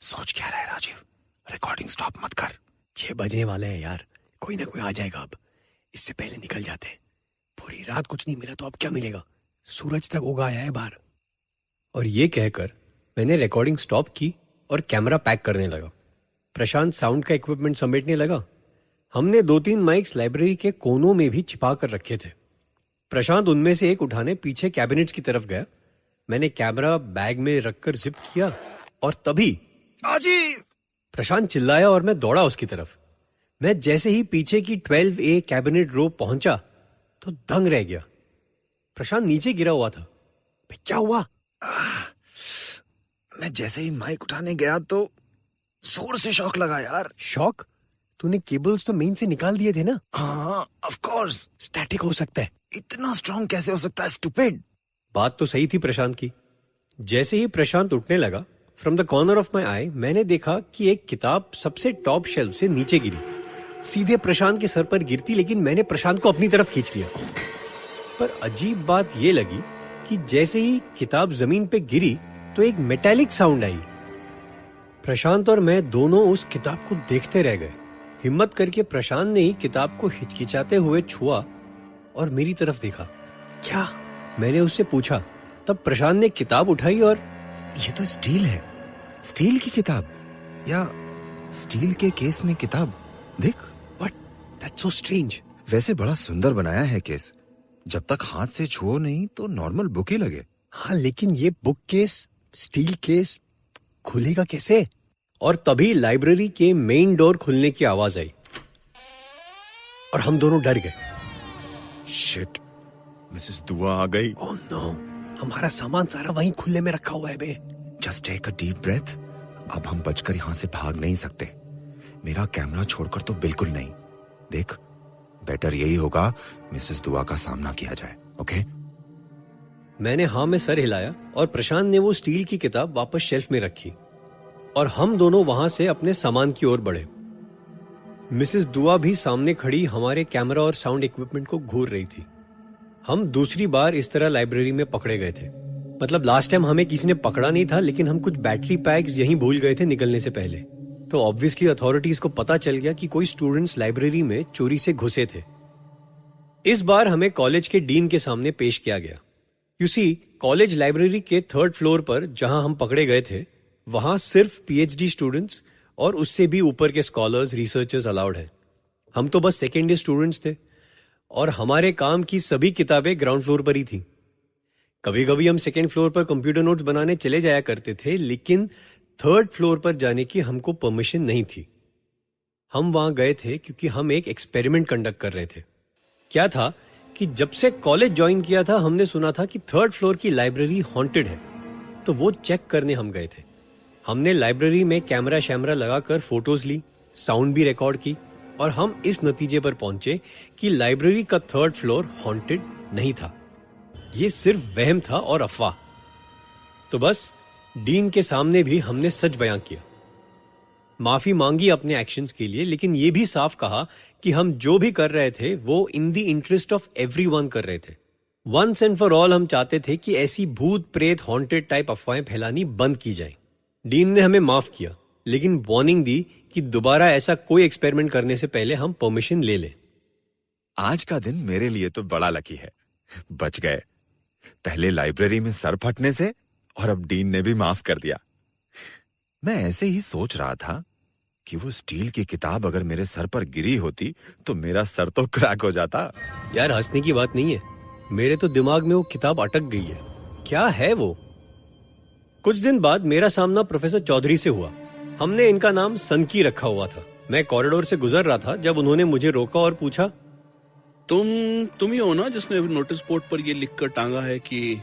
सोच क्या रहा है राजीव? रिकॉर्डिंग स्टॉप मत कर। 6 बजने वाले हैं यार, कोई ना कोई आ जाएगा अब। इससे पहले निकल जाते हैं। पूरी रात कुछ नहीं मिला तो अब क्या मिलेगा? सूरज तक उगा आया है बाहर। और ये कहकर मैंने रिकॉर्डिंग स्टॉप की और कैमरा पैक करने लगा। प्रशांत साउंड का इक्विपमेंट समेटने लगा। हमने 2-3 माइक्स लाइब्रेरी के कोनों में भी छिपा कर रखे थे। प्रशांत उनमें से एक उठाने पीछे कैबिनेट्स की तरफ गया। मैंने कैमरा बैग में रखकर जिप किया और तभी राजीव! प्रशांत चिल्लाया और मैं दौड़ा उसकी तरफ। मैं जैसे ही पीछे की 12A कैबिनेट रो पहुंचा तो दंग रह गया। प्रशांत नीचे गिरा हुआ था। भाई क्या हुआ? मैं जैसे ही माइक उठाने गया तो जोर से शॉक लगा यार। शॉक? तूने केबल्स तो मेन से निकाल दिए थे ना? हाँ, ऑफ कोर्स। स्टैटिक हो सकता है। इतना स्ट्रॉन्ग कैसे हो सकता है स्टूपिड? बात तो सही थी प्रशांत की। जैसे ही प्रशांत उठने लगा, from the corner of my eye मैंने देखा कि एक किताब सबसे टॉप शेल्फ से नीचे गिरी, सीधे प्रशांत के सर पर गिरती, लेकिन मैंने प्रशांत को अपनी तरफ खींच लिया। पर अजीब बात यह लगी कि जैसे ही किताब जमीन पे गिरी तो एक मेटालिक साउंड आई। प्रशांत और मैं दोनों उस किताब को देखते रह गए। हिम्मत करके प्रशांत ने ही किताब को हिचकिचाते हुए छुआ और मेरी तरफ देखा। क्या? मैंने उससे पूछा। तब प्रशांत ने किताब उठाई और ये तो स्टील है। स्टील की किताब, या स्टील के केस में किताब। देख। व्हाट? That's so strange. वैसे बड़ा सुंदर बनाया है केस। जब तक हाथ से छुओ नहीं तो नॉर्मल बुक ही लगे। हाँ, लेकिन ये बुक केस, स्टील केस खुलेगा कैसे? और तभी लाइब्रेरी के मेन डोर खुलने की आवाज आई और हम दोनों डर गए। शिट, मिसेस दुआ आ गई। ओह नो, हमारा सामान सारा वहीं खुले में रखा हुआ है बे। Just take a deep breath. अब हम बचकर यहाँ से भाग नहीं सकते। मेरा कैमरा छोड़कर तो बिल्कुल नहीं। देख, बेटर यही होगा मिसेस दुआ का सामना किया जाए। ओके? मैंने हाँ में सर हिलाया और प्रशांत ने वो स्टील की किताब वापस शेल्फ में रखी और हम दोनों वहां से अपने सामान की ओर बढ़े। मिसेस दुआ भी सामने खड़ी हमारे कैमरा और साउंड इक्विपमेंट को घूर रही थी। हम दूसरी बार इस तरह लाइब्रेरी में पकड़े गए थे। मतलब लास्ट टाइम हमें किसी ने पकड़ा नहीं था, लेकिन हम कुछ बैटरी पैक्स यहीं भूल गए थे निकलने से पहले। तो ऑब्वियसली अथॉरिटीज को पता चल गया कि कोई स्टूडेंट्स लाइब्रेरी में चोरी से घुसे थे। इस बार हमें कॉलेज के डीन के सामने पेश किया गया। यू सी, कॉलेज लाइब्रेरी के 3rd फ्लोर पर जहां हम पकड़े गए थे, वहां सिर्फ PhD स्टूडेंट्स और उससे भी ऊपर के स्कॉलर्स, रिसर्चर्स अलाउड हैं। हम तो बस 2nd ईयर स्टूडेंट्स थे और हमारे काम की सभी किताबें ग्राउंड फ्लोर पर ही थी। कभी कभी हम 2nd फ्लोर पर कंप्यूटर नोट्स बनाने चले जाया करते थे, लेकिन 3rd फ्लोर पर जाने की हमको परमिशन नहीं थी। हम वहां गए थे क्योंकि हम एक एक्सपेरिमेंट कंडक्ट कर रहे थे। क्या था कि जब से कॉलेज ज्वाइन किया था हमने सुना था कि 3rd फ्लोर की लाइब्रेरी हॉन्टेड है, तो वो चेक करने हम गए थे। हमने लाइब्रेरी में कैमरा शैमरा लगाकर फोटोज ली, साउंड भी रिकॉर्ड की और हम इस नतीजे पर पहुंचे कि लाइब्रेरी का 3rd फ्लोर हॉन्टेड नहीं था। ये सिर्फ वहम था और अफवाह। तो बस डीन के सामने भी हमने सच बयां किया, माफी मांगी अपने एक्शंस के लिए, लेकिन ये भी साफ कहा कि हम जो भी कर रहे थे वो in the interest of everyone कर रहे थे। वंस एंड फॉर ऑल हम चाहते थे कि ऐसी भूत प्रेत हॉन्टेड टाइप अफवाहें फैलानी बंद की जाए। डीन ने हमें माफ किया, लेकिन वार्निंग दी कि दोबारा ऐसा कोई एक्सपेरिमेंट करने से पहले हम परमिशन ले लें। आज का दिन मेरे लिए तो बड़ा लकी है। बच गए, पहले लाइब्रेरी में सर फटने से, और अब डीन ने भी माफ कर दिया। मैं ऐसे ही सोच रहा था कि वो स्टील की किताब अगर मेरे सर पर गिरी होती तो मेरा सर तो क्रैक हो जाता। यार हंसने की बात नहीं है, मेरे तो दिमाग में वो किताब अटक गई है। क्या है वो? कुछ दिन बाद मेरा सामना प्रोफेसर चौधरी से हुआ। हमने इनका नाम सनकी रखा हुआ था। मैं कॉरिडोर से गुजर रहा था जब उन्होंने मुझे रोका और पूछा, तुम ही हो ना जिसने नोटिस बोर्ड पर ये लिखकर टांगा है कि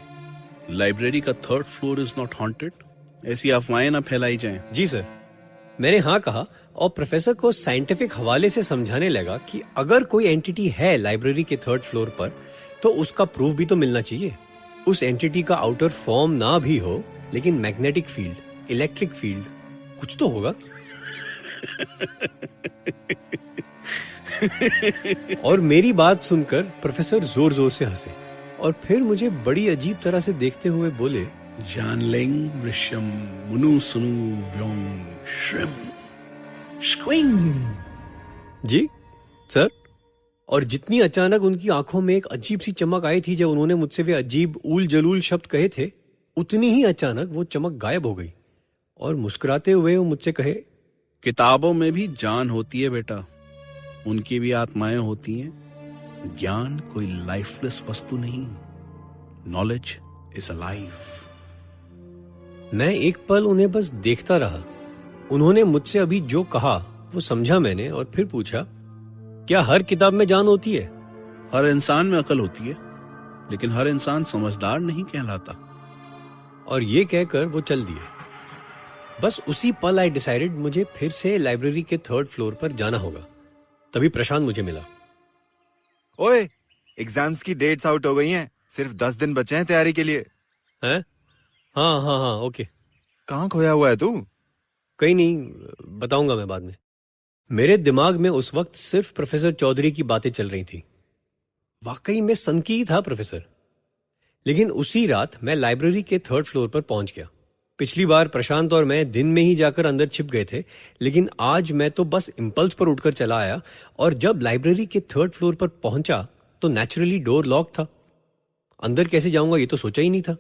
लाइब्रेरी का 3rd floor is not haunted? ऐसी अफवाहें ना फैलाई जाएं। जी सर। मैंने हाँ कहा और प्रोफेसर को साइंटिफिक हवाले से समझाने लगा कि अगर कोई एंटिटी है लाइब्रेरी के 3rd फ्लोर पर तो उसका प्रूफ भी तो मिलना चाहिए। उस एंटिटी का आउटर फॉर्म ना भी हो, लेकिन मैग्नेटिक फील्ड, इलेक्ट्रिक फील्ड कुछ तो होगा। और मेरी बात सुनकर प्रोफेसर जोर जोर से हंसे और फिर मुझे बड़ी अजीब तरह से देखते हुए बोले, जानलिंग वृश्यम मुनु सुनु व्योम श्रिम स्क्विंग। जी सर। और जितनी अचानक उनकी आंखों में एक अजीब सी चमक आई थी जब उन्होंने मुझसे वे अजीब ऊल जलूल शब्द कहे थे, उतनी ही अचानक वो चमक गायब हो गई और मुस्कुराते हुए वो मुझसे कहे, किताबों में भी जान होती है बेटा, उनकी भी आत्माएं होती हैं। ज्ञान कोई लाइफलेस वस्तु नहीं, नॉलेज इज अलाइव। मैं एक पल उन्हें बस देखता रहा। उन्होंने मुझसे अभी जो कहा वो समझा मैंने और फिर पूछा, क्या हर किताब में जान होती है? हर इंसान में अकल होती है, लेकिन हर इंसान समझदार नहीं कहलाता। और ये कहकर वो चल दिए। बस उसी पल आई डिसाइडेड मुझे फिर से लाइब्रेरी के 3rd फ्लोर पर जाना होगा। तभी प्रशांत मुझे मिला। ओए, एग्जाम्स की डेट्स आउट हो गई हैं, सिर्फ 10 दिन बचे हैं तैयारी के लिए। हैं? हाँ, ओके। कहाँ खोया हुआ है तू? कहीं नहीं, बताऊंगा मैं बाद में। मेरे दिमाग में उस वक्त सिर्फ प्रोफेसर चौधरी की बातें चल रही थी। वाकई में सनकी था प्रोफेसर। लेकिन उसी रात मैं लाइब्रेरी के 3rd फ्लोर पर पहुंच गया। पिछली बार प्रशांत और मैं दिन में ही जाकर अंदर छिप गए थे, लेकिन आज मैं तो बस इंपल्स पर उठकर चला आया और जब लाइब्रेरी के 3rd फ्लोर पर पहुंचा तो नेचुरली डोर लॉक था। अंदर कैसे जाऊंगा ये तो सोचा ही नहीं था।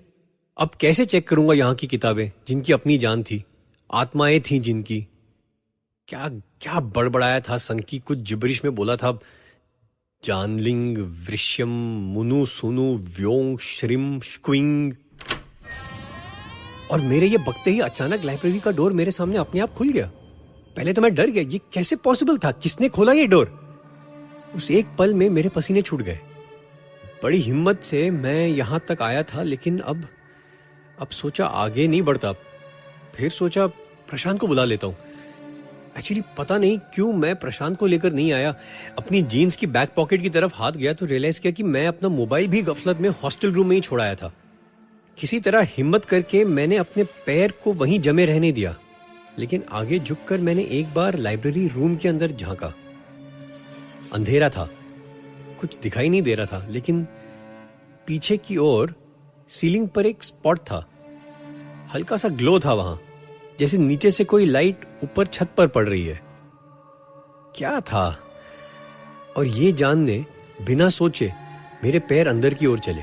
अब कैसे चेक करूंगा यहाँ की किताबें जिनकी अपनी जान थी, आत्माएं थी जिनकी। क्या क्या बड़बड़ाया था संकी, कुछ जिब्रिश में बोला था, जानलिंग वृश्यम मुनु सुनु व्योंग श्रिम स्क्विंग। और मेरे ये बकते ही अचानक लाइब्रेरी का डोर मेरे सामने अपने आप खुल गया। पहले तो मैं डर गया, ये कैसे पॉसिबल था, किसने खोला ये डोर? उस एक पल में मेरे पसीने छूट गए। बड़ी हिम्मत से मैं यहां तक आया था, लेकिन अब सोचा आगे नहीं बढ़ता। फिर सोचा प्रशांत को बुला लेता हूं। एक्चुअली पता नहीं क्यों मैं प्रशांत को लेकर नहीं आया। अपनी जीन्स की बैक पॉकेट की तरफ हाथ गया तो रियलाइज किया कि मैं अपना मोबाइल भी गफलत में हॉस्टल रूम में ही छोड़ आया था। किसी तरह हिम्मत करके मैंने अपने पैर को वहीं जमे रहने दिया, लेकिन आगे झुककर मैंने एक बार लाइब्रेरी रूम के अंदर झांका। अंधेरा था, कुछ दिखाई नहीं दे रहा था, लेकिन पीछे की ओर सीलिंग पर एक स्पॉट था। हल्का सा ग्लो था वहां, जैसे नीचे से कोई लाइट ऊपर छत पर पड़ रही है। क्या था? और ये जानने बिना सोचे मेरे पैर अंदर की ओर चले।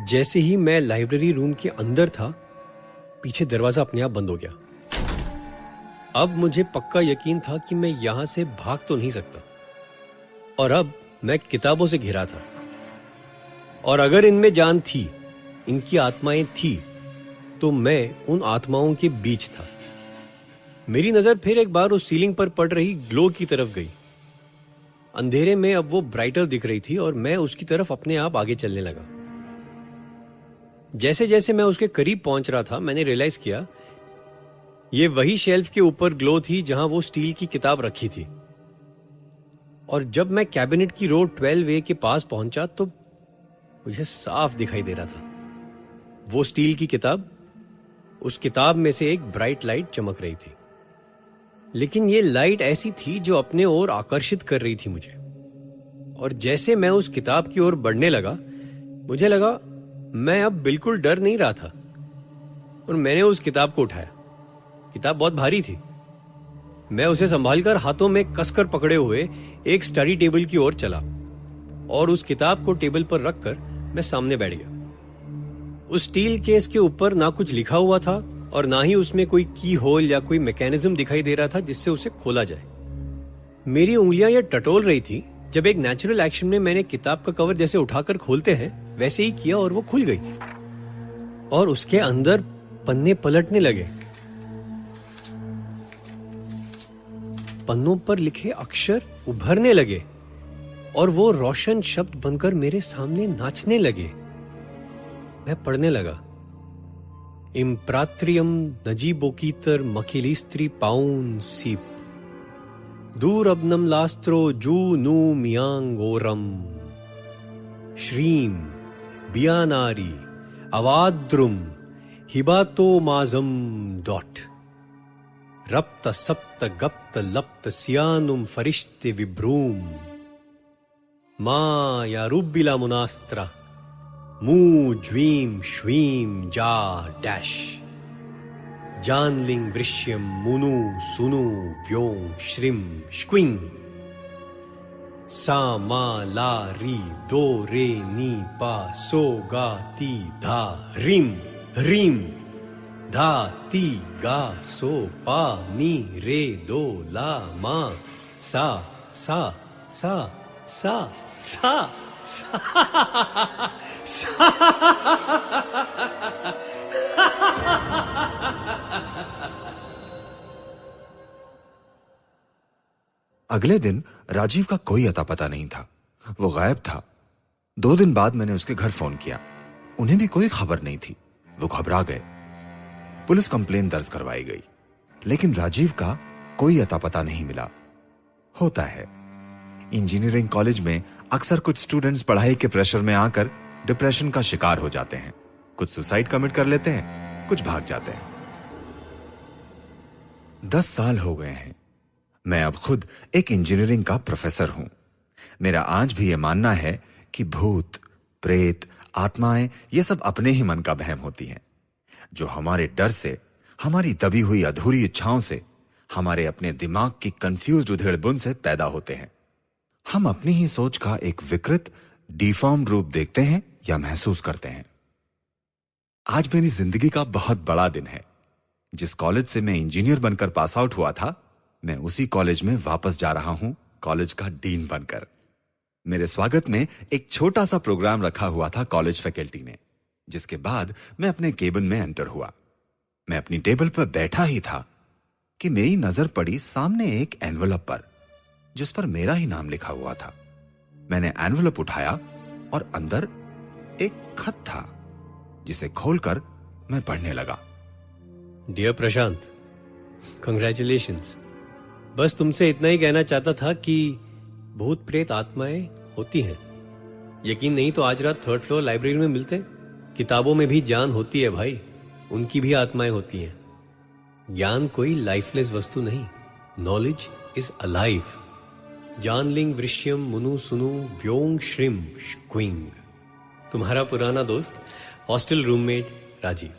जैसे ही मैं लाइब्रेरी रूम के अंदर था, पीछे दरवाजा अपने आप बंद हो गया। अब मुझे पक्का यकीन था कि मैं यहां से भाग तो नहीं सकता, और अब मैं किताबों से घिरा था। और अगर इनमें जान थी, इनकी आत्माएं थी, तो मैं उन आत्माओं के बीच था। मेरी नजर फिर एक बार उस सीलिंग पर पड़ रही ग्लो की तरफ गई। अंधेरे में अब वो ब्राइटर दिख रही थी और मैं उसकी तरफ अपने आप आगे चलने लगा। जैसे जैसे मैं उसके करीब पहुंच रहा था, मैंने रियलाइज किया ये वही शेल्फ के ऊपर ग्लो थी जहां वो स्टील की किताब रखी थी। और जब मैं कैबिनेट की रो 12A के पास पहुंचा तो मुझे साफ दिखाई दे रहा था वो स्टील की किताब। उस किताब में से एक ब्राइट लाइट चमक रही थी, लेकिन ये लाइट ऐसी थी जो अपने ओर आकर्षित कर रही थी मुझे। और जैसे मैं उस किताब की ओर बढ़ने लगा, मुझे लगा मैं अब बिल्कुल डर नहीं रहा था, और मैंने उस किताब को उठाया। किताब बहुत भारी थी। मैं उसे संभालकर हाथों में कसकर पकड़े हुए एक स्टडी टेबल की ओर चला और उस किताब को टेबल पर रखकर मैं सामने बैठ गया। उस स्टील केस के ऊपर ना कुछ लिखा हुआ था और ना ही उसमें कोई की होल या कोई मैकेनिज्म दिखाई दे रहा था जिससे उसे खोला जाए। मेरी उंगलियां ये टटोल रही थी जब एक नेचुरल एक्शन में मैंने किताब का कवर जैसे उठाकर खोलते हैं वैसे ही किया और वो खुल गई और उसके अंदर पन्ने पलटने लगे। पन्नों पर लिखे अक्षर उभरने लगे और वो रोशन शब्द बनकर मेरे सामने नाचने लगे। मैं पढ़ने लगा, इम्प्रात्रियम नजीबोकीतर मकिलिस्त्री पाउन सीप दूरअबनम लास्त्रो जू नू मियांगोरम श्रीम बियानारी अवाद्रुम हिबातो माजम डॉट रप्त सप्त गप्त लप्त सियानुम फरिश्ते विभ्रूम मा या रुबिला मुनास्त्रा मू ज्वीम श्वीम जा डैश जानलिंग वृश्यम मुनु सुनु व्योम श्रिम श्क्विंग सा मा ला री दो रे नी पा सो गा ती धा रिम रीम धा ती गा सो पा नी रे दो ला मा सा सा सा सा सा सा अगले दिन राजीव का कोई अता पता नहीं था। वो गायब था। 2 दिन बाद मैंने उसके घर फोन किया। उन्हें भी कोई खबर नहीं थी। वो घबरा गए। पुलिस कंप्लेन दर्ज करवाई गई, लेकिन राजीव का कोई अता पता नहीं मिला। होता है, इंजीनियरिंग कॉलेज में अक्सर कुछ स्टूडेंट्स पढ़ाई के प्रेशर में आकर डिप्रेशन का शिकार हो जाते हैं। कुछ सुसाइड कमिट कर लेते हैं, कुछ भाग जाते हैं। 10 साल हो गए हैं। मैं अब खुद एक इंजीनियरिंग का प्रोफेसर हूं। मेरा आज भी यह मानना है कि भूत, प्रेत, आत्माएं ये सब अपने ही मन का वहम होती हैं, जो हमारे डर से, हमारी दबी हुई अधूरी इच्छाओं से, हमारे अपने दिमाग की कंफ्यूज्ड उधेड़बुन से पैदा होते हैं। हम अपनी ही सोच का एक विकृत, डिफॉर्म्ड रूप देखते हैं या महसूस करते हैं। आज मेरी जिंदगी का बहुत बड़ा दिन है। जिस कॉलेज से मैं इंजीनियर बनकर पास आउट हुआ था, मैं उसी कॉलेज में वापस जा रहा हूं, कॉलेज का डीन बनकर। मेरे स्वागत में एक छोटा सा प्रोग्राम रखा हुआ था कॉलेज फैकल्टी ने, जिसके बाद मैं अपने केबिन में एंटर हुआ। मैं अपनी टेबल पर बैठा ही था कि मेरी नजर पड़ी सामने एक एनवलप पर, जिस पर मेरा ही नाम लिखा हुआ था। मैंने एनवलप उठाया और अंदर एक खत था, जिसे खोलकर मैं पढ़ने लगा। डियर प्रशांत, कंग्रेचुलेशंस। बस तुमसे इतना ही कहना चाहता था कि भूत प्रेत आत्माएं होती हैं। यकीन नहीं तो आज रात 3rd फ्लोर लाइब्रेरी में मिलते। किताबों में भी जान होती है भाई, उनकी भी आत्माएं होती हैं। ज्ञान कोई लाइफलेस वस्तु नहीं। Knowledge is alive. जानलिंग वृश्यम मुनु सुनु व्योंग श्रिम श्क्विंग। तुम्हारा पुराना दोस्त, हॉस्टल रूममेट राजीव।